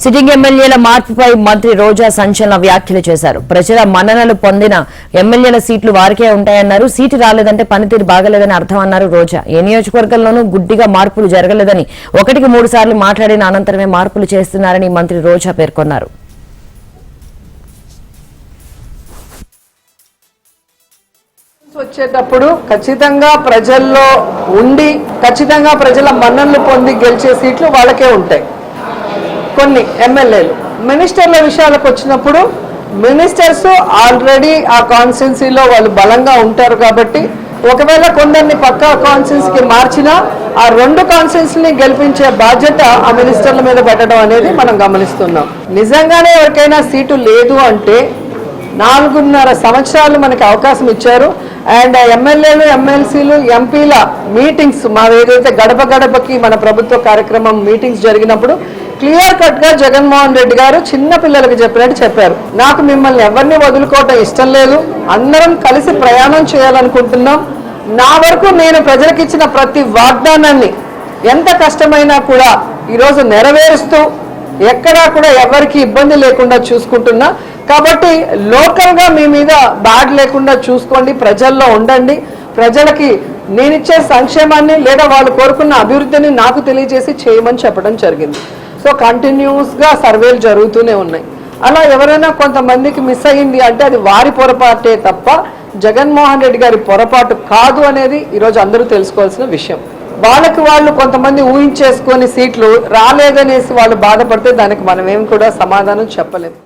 Sitting ఎమ్మెల్యేల మార్పుపై మంత్రి రోజా సంచలన వ్యాఖ్యలు చేశారు. ప్రజల మన్ననలు పొందిన ఎమ్మెల్యేల సీట్లు వారికే ఉంటాయన్నారు. సీటు రాలేదంటే పనితీరు బాగలేదని అర్థం అన్నారు రోజా. ఏ నియోజకవర్గంలోనూ గుడ్డిగా మార్పులు జరగలేదని 1-3 సార్లు మాట్లాడిన అనంతరమే మార్పులు చేస్తున్నారని మంత్రి రోజా పేర్కొన్నారు. వచ్చేటప్పుడు ఖచ్చితంగా ప్రజల్లో ఉండి ఖచ్చితంగా ప్రజల మన్ననలు పొంది గెలిచే సీట్లు వాళ్ళకే ఉంటాయి. కొన్ని ఎమ్మెల్యేలు మినిస్టర్ల విషయాలకు వచ్చినప్పుడు మినిస్టర్స్ ఆల్రెడీ ఆ కాన్స్టిట్యున్సీలో వాళ్ళు బలంగా ఉంటారు కాబట్టి ఒకవేళ కొందరిని పక్కా కాన్స్టిట్యున్సీకి మార్చినా ఆ 2 కాన్స్టిట్యున్సీని గెలిపించే బాధ్యత ఆ మినిస్టర్ల మీద పెట్టడం అనేది మనం గమనిస్తున్నాం. నిజంగానే ఎవరికైనా సీటు లేదు అంటే 4.5 సంవత్సరాలు మనకి అవకాశం ఇచ్చారు. అండ్ ఎమ్మెల్యేలు, ఎమ్మెల్సీలు, ఎంపీల మీటింగ్స్ మా ఏదైతే గడప గడపకి మన ప్రభుత్వ కార్యక్రమం మీటింగ్స్ జరిగినప్పుడు క్లియర్ కట్ గా జగన్మోహన్ రెడ్డి గారు చిన్న పిల్లలకు చెప్పినట్టు చెప్పారు. నాకు మిమ్మల్ని ఎవరిని వదులుకోవటం ఇష్టం లేదు, అందరం కలిసి ప్రయాణం చేయాలనుకుంటున్నాం. నా వరకు నేను ప్రజలకు ఇచ్చిన ప్రతి వాగ్దానాన్ని ఎంత కష్టమైనా కూడా ఈరోజు నెరవేరుస్తూ ఎక్కడా కూడా ఎవరికి ఇబ్బంది లేకుండా చూసుకుంటున్నా. కాబట్టి లోకల్గా మీ మీద బ్యాడ్ లేకుండా చూసుకోండి, ప్రజల్లో ఉండండి, ప్రజలకి నేనిచ్చే సంక్షేమాన్ని లేదా వాళ్ళు కోరుకున్న అభివృద్ధిని నాకు తెలియజేసి చేయమని చెప్పడం జరిగింది. సో కంటిన్యూస్గా సర్వేలు జరుగుతూనే ఉన్నాయి. అలా ఎవరైనా కొంతమందికి మిస్ అయ్యింది అంటే అది వారి పొరపాటే తప్ప జగన్మోహన్ రెడ్డి గారి పొరపాటు కాదు అనేది ఈరోజు అందరూ తెలుసుకోవాల్సిన విషయం. వాళ్ళకి వాళ్ళు కొంతమంది ఊహించేసుకొని సీట్లు రాలేదనేసి వాళ్ళు బాధపడితే దానికి మనం ఏం కూడా సమాధానం చెప్పలేము.